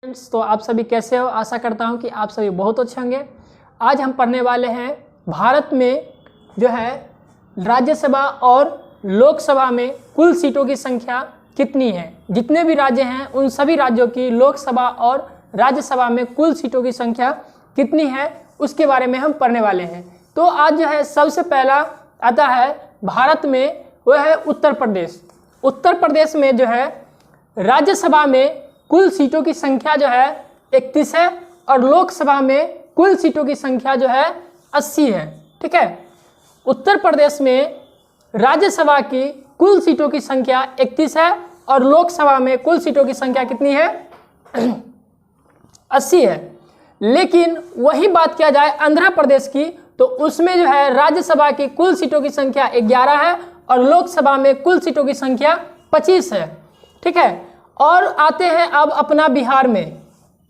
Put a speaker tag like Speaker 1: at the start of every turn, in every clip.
Speaker 1: तो आप सभी कैसे हो? आशा करता हूं कि आप सभी बहुत अच्छे होंगे। आज हम पढ़ने वाले हैं भारत में जो है राज्यसभा और लोकसभा में कुल सीटों की संख्या कितनी है। जितने भी राज्य हैं उन सभी राज्यों की लोकसभा और राज्यसभा में कुल सीटों की संख्या कितनी है उसके बारे में हम पढ़ने वाले हैं। तो आज जो है सबसे पहला आता है भारत में, वह है उत्तर प्रदेश। उत्तर प्रदेश में जो है राज्यसभा में कुल सीटों की संख्या जो है 31 है और लोकसभा में कुल सीटों की संख्या जो है 80 है। ठीक है, उत्तर प्रदेश में राज्यसभा की कुल सीटों की संख्या 31 है और लोकसभा में कुल सीटों की संख्या कितनी है 80 है। लेकिन वही बात किया जाए आंध्र प्रदेश की, तो उसमें जो है राज्यसभा की कुल सीटों की संख्या 11 है और लोकसभा में कुल सीटों की संख्या 25 है। ठीक है, और आते हैं अब अपना बिहार में।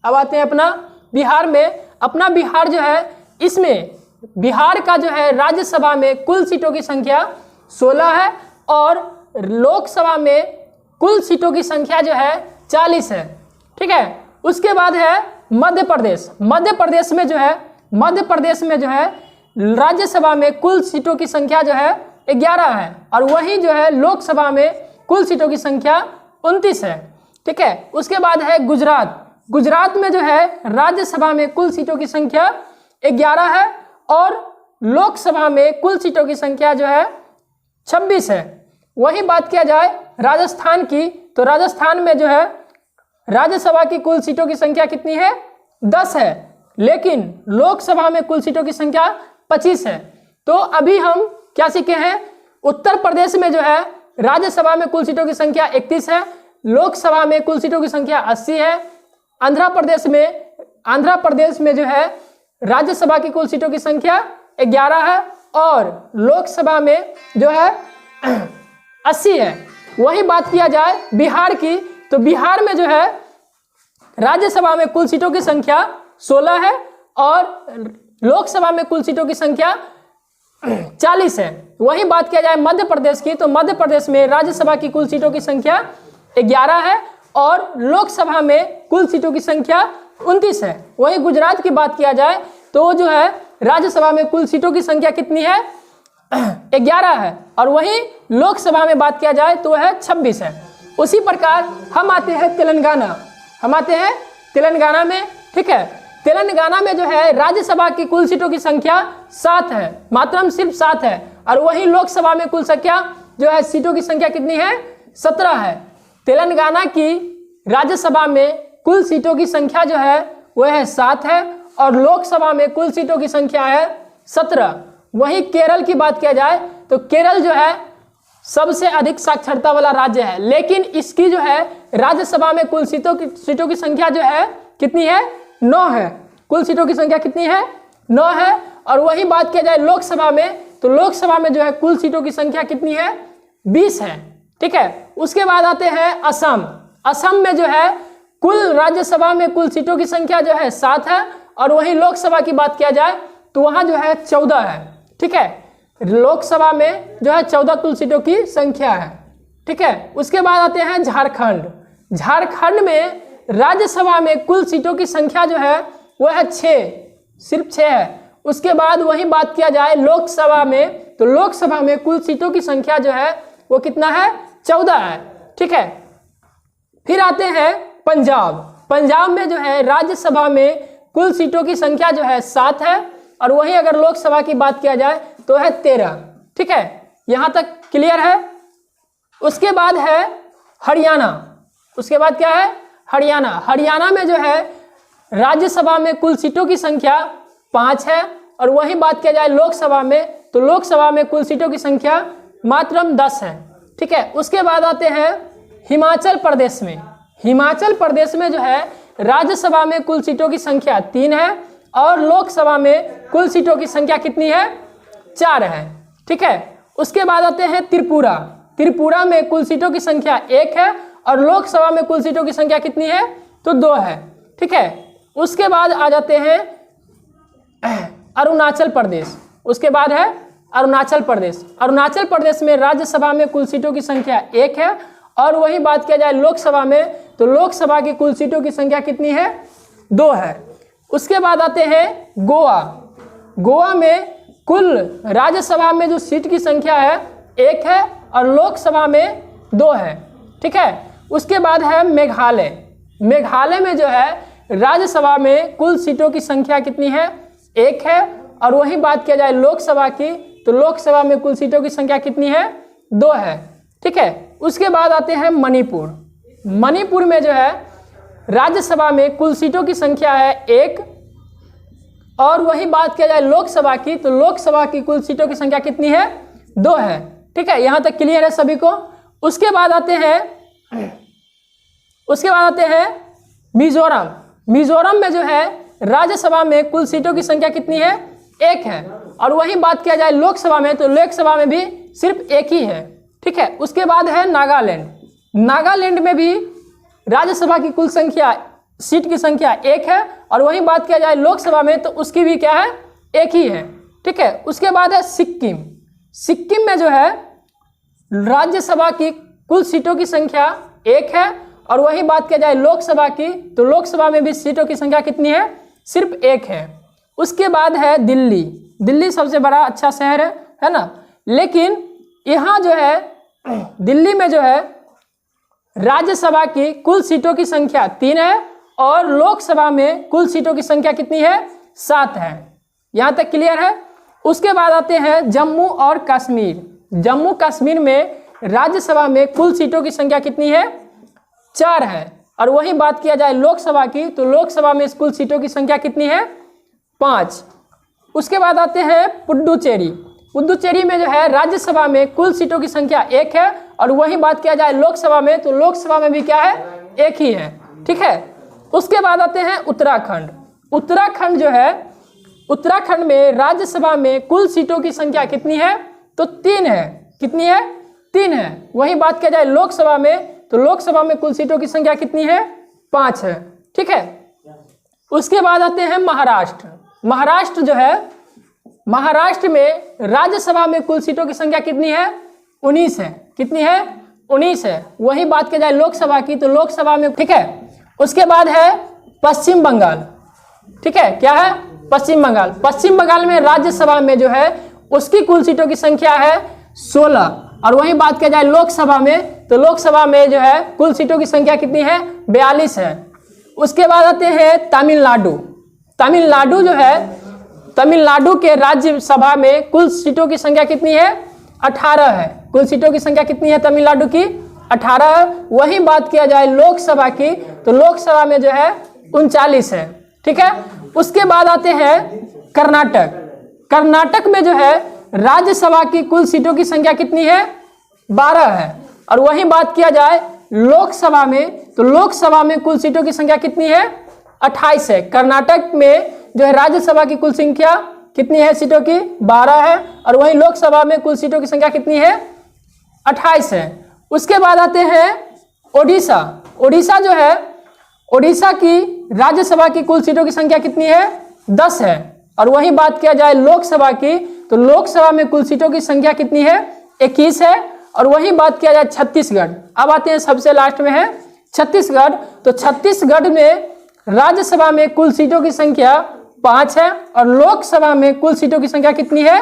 Speaker 1: अब आते हैं अपना बिहार में। अपना बिहार जो है, इसमें बिहार का जो है राज्यसभा में कुल सीटों की संख्या 16 है और लोकसभा में कुल सीटों की संख्या जो है 40 है। ठीक है, उसके बाद है मध्य प्रदेश। मध्य प्रदेश में जो है राज्यसभा में कुल सीटों की संख्या जो है 11 है और वही जो है लोकसभा में कुल सीटों की संख्या 29 है। ठीक है, उसके बाद है गुजरात। गुजरात में जो है राज्यसभा में कुल सीटों की संख्या 11 है और लोकसभा में कुल सीटों की संख्या जो है 26 है। वही बात किया जाए राजस्थान की, तो राजस्थान में जो है राज्यसभा की कुल सीटों की संख्या कितनी है 10 है, लेकिन लोकसभा में कुल सीटों की संख्या 25 है। तो अभी हम क्या सीखे हैं, उत्तर प्रदेश में जो है राज्यसभा में कुल सीटों की संख्या 31 है, लोकसभा में कुल सीटों की संख्या 80 है। आंध्र प्रदेश में जो है राज्यसभा की कुल सीटों की संख्या 11 है और लोकसभा में जो है 80 है। वही बात किया जाए बिहार की, तो बिहार में जो है राज्यसभा में कुल सीटों की संख्या 16 है और लोकसभा में कुल सीटों की संख्या 40 है। वही बात किया जाए मध्य प्रदेश की, तो मध्य प्रदेश में राज्यसभा की कुल सीटों की संख्या 11 है और लोकसभा में कुल सीटों की संख्या 29 है। वही गुजरात की बात किया जाए तो जो है राज्यसभा में कुल सीटों की संख्या कितनी है 11 है और वही लोकसभा में बात किया जाए तो है 26 है। उसी प्रकार हम आते हैं तेलंगाना में। ठीक है, तेलंगाना में जो है राज्यसभा की कुल सीटों की संख्या 7 है, मात्रम सिर्फ 7 है और वही लोकसभा में कुल संख्या जो है सीटों की संख्या कितनी है 17 है। तेलंगाना की राज्यसभा में कुल सीटों की संख्या जो है वह है 7 है और लोकसभा में कुल सीटों की संख्या है 17। वही केरल की बात किया जाए तो केरल जो है सबसे अधिक साक्षरता वाला राज्य है, लेकिन इसकी जो है राज्यसभा में कुल सीटों की संख्या जो है कितनी है 9 है। कुल सीटों की संख्या कितनी है 9 है। और वही बात किया जाए लोकसभा में, तो लोकसभा में जो है कुल सीटों की संख्या कितनी है 20 है। ठीक है, उसके बाद आते हैं असम। असम में जो है कुल राज्यसभा में कुल सीटों की संख्या जो है 7 है और वही लोकसभा की बात किया जाए तो वहां जो है 14 है। ठीक है, लोकसभा में जो है 14 कुल सीटों की संख्या है। ठीक है, उसके बाद आते हैं झारखंड। झारखंड में राज्यसभा में कुल सीटों की संख्या जो है वो है 6, सिर्फ 6 है। उसके बाद वही बात किया जाए लोकसभा में, तो लोकसभा में कुल सीटों की संख्या जो है वो कितना है 14 है। ठीक है, फिर आते हैं पंजाब। पंजाब में जो है राज्यसभा में कुल सीटों की संख्या जो है 7 है और वही अगर लोकसभा की बात किया जाए तो है 13। ठीक है, यहां तक क्लियर है। उसके बाद है हरियाणा। उसके बाद क्या है हरियाणा। हरियाणा में जो है राज्यसभा में कुल सीटों की संख्या 5 है और वही बात किया जाए लोकसभा में, तो लोकसभा में कुल सीटों की संख्या मात्रम 10 है। ठीक है, उसके बाद आते हैं हिमाचल प्रदेश में। हिमाचल प्रदेश में जो है राज्यसभा में कुल सीटों की संख्या 3 है और लोकसभा में कुल सीटों की संख्या कितनी है 4 है। ठीक है, उसके बाद आते हैं त्रिपुरा। त्रिपुरा में कुल सीटों की संख्या 1 है और लोकसभा में कुल सीटों की संख्या कितनी है तो 2 है। ठीक है, उसके बाद आ जाते हैं अरुणाचल प्रदेश। उसके बाद है अरुणाचल प्रदेश। अरुणाचल प्रदेश में राज्यसभा में कुल सीटों की संख्या 1 है और वही बात किया जाए लोकसभा में तो लोकसभा की कुल सीटों की संख्या कितनी है? 2 है। उसके बाद आते हैं गोवा। गोवा में कुल राज्यसभा में जो सीट की संख्या है 1 है और लोकसभा में 2 है, ठीक है। उसके बाद है मेघालय। मेघालय में जो है राज्यसभा में कुल सीटों की संख्या कितनी है? 1 है और वही बात किया जाए लोकसभा की तो लोकसभा में कुल सीटों की संख्या कितनी है? 2 है, ठीक है। उसके बाद आते हैं मणिपुर। मणिपुर में जो है राज्यसभा में कुल सीटों की संख्या है 1 और वही बात किया जाए लोकसभा की तो लोकसभा की कुल सीटों की संख्या कितनी है? 2 है, ठीक है। यहाँ तक क्लियर है सभी को। उसके बाद आते हैं मिजोरम। मिजोरम में जो है राज्यसभा में कुल सीटों की संख्या कितनी है? 1 है और वही बात किया जाए लोकसभा में तो लोकसभा में भी सिर्फ 1 ही है, ठीक है। उसके बाद है नागालैंड। नागालैंड में भी राज्यसभा की कुल संख्या सीट की संख्या 1 है और वही बात किया जाए लोकसभा में तो उसकी भी क्या है? 1 ही है, ठीक है। उसके बाद है सिक्किम। सिक्किम में जो है राज्यसभा की कुल सीटों की संख्या 1 है और वही बात किया जाए लोकसभा की तो लोकसभा में भी सीटों की संख्या कितनी है? सिर्फ 1 है। उसके बाद है दिल्ली। दिल्ली सबसे बड़ा अच्छा शहर है ना, लेकिन यहाँ जो है दिल्ली में जो है राज्यसभा की कुल सीटों की संख्या 3 है और लोकसभा में कुल सीटों की संख्या कितनी है? 7 है। यहाँ तक क्लियर है। उसके बाद आते हैं जम्मू और कश्मीर। जम्मू कश्मीर में राज्यसभा में कुल सीटों की संख्या कितनी है? 4 है और वही बात किया जाए लोकसभा की तो लोकसभा में कुल सीटों की संख्या कितनी है? 5। उसके बाद आते हैं पुडुचेरी। पुडुचेरी में जो है राज्यसभा में कुल सीटों की संख्या 1 है और वही बात किया जाए लोकसभा में तो लोकसभा में भी क्या है? 1 ही है, ठीक है। उसके बाद आते हैं उत्तराखंड। उत्तराखंड जो है उत्तराखंड में राज्यसभा में कुल सीटों की संख्या कितनी है? तो 3 है। कितनी है? 3 है। वही बात किया जाए लोकसभा में तो लोकसभा में कुल सीटों की संख्या कितनी है? 5 है, ठीक है। उसके बाद आते हैं महाराष्ट्र। महाराष्ट्र जो है महाराष्ट्र में राज्यसभा में कुल सीटों की संख्या कितनी है? 19 है। कितनी है? 19 है। वही बात की जाए लोकसभा की तो लोकसभा में, ठीक है। उसके बाद है पश्चिम बंगाल, ठीक है। क्या है? पश्चिम बंगाल। पश्चिम बंगाल में राज्यसभा में जो है उसकी कुल सीटों की संख्या है 16 और वही बात किया जाए लोकसभा में तो लोकसभा में जो है कुल सीटों की संख्या कितनी है? 42 है। उसके बाद आते हैं तमिलनाडु। तमिलनाडु जो है तमिलनाडु के राज्यसभा में कुल सीटों की संख्या कितनी है? 18 है। कुल सीटों की संख्या कितनी है तमिलनाडु की? 18 है। वही बात किया जाए लोकसभा की तो लोकसभा में जो है 39 है, ठीक है। उसके बाद आते हैं कर्नाटक। कर्नाटक में जो है राज्यसभा की कुल सीटों की संख्या कितनी है? 12 है और वही बात किया जाए लोकसभा में तो लोकसभा में कुल सीटों की संख्या कितनी है? 28 है। कर्नाटक में जो है राज्यसभा की कुल संख्या कितनी है सीटों की? 12 है और वही लोकसभा में कुल सीटों की संख्या कितनी है? 28 है। उसके बाद आते हैं ओडिशा। ओडिशा जो है ओडिशा की राज्यसभा की कुल सीटों की संख्या कितनी है? 10 है और वही बात किया जाए लोकसभा की तो लोकसभा में कुल सीटों की संख्या कितनी है? 21 है और वही बात किया जाए छत्तीसगढ़। अब आते हैं सबसे लास्ट में है छत्तीसगढ़। तो छत्तीसगढ़ में राज्यसभा में कुल सीटों की संख्या 5 है और लोकसभा में कुल सीटों की संख्या कितनी है?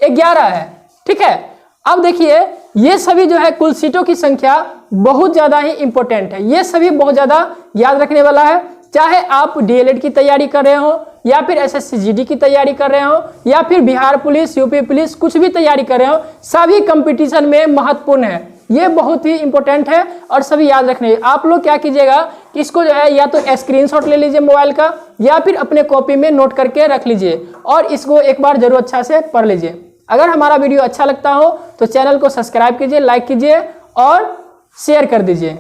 Speaker 1: 11 है, ठीक है। अब देखिए ये सभी जो है कुल सीटों की संख्या बहुत ज़्यादा ही इंपॉर्टेंट है। ये सभी बहुत ज़्यादा याद रखने वाला है। चाहे आप डीएलएड की तैयारी कर रहे हो या फिर एसएससी जीडी की तैयारी कर रहे हो या फिर बिहार पुलिस, यूपी पुलिस, कुछ भी तैयारी कर रहे हो, सभी कंपटीशन में महत्वपूर्ण है। ये बहुत ही इंपॉर्टेंट है और सभी याद रखने। आप लोग क्या कीजिएगा कि इसको जो है या तो स्क्रीनशॉट ले लीजिए मोबाइल का या फिर अपने कॉपी में नोट करके रख लीजिए और इसको एक बार जरूर अच्छा से पढ़ लीजिए। अगर हमारा वीडियो अच्छा लगता हो तो चैनल को सब्सक्राइब कीजिए, लाइक कीजिए और शेयर कर दीजिए।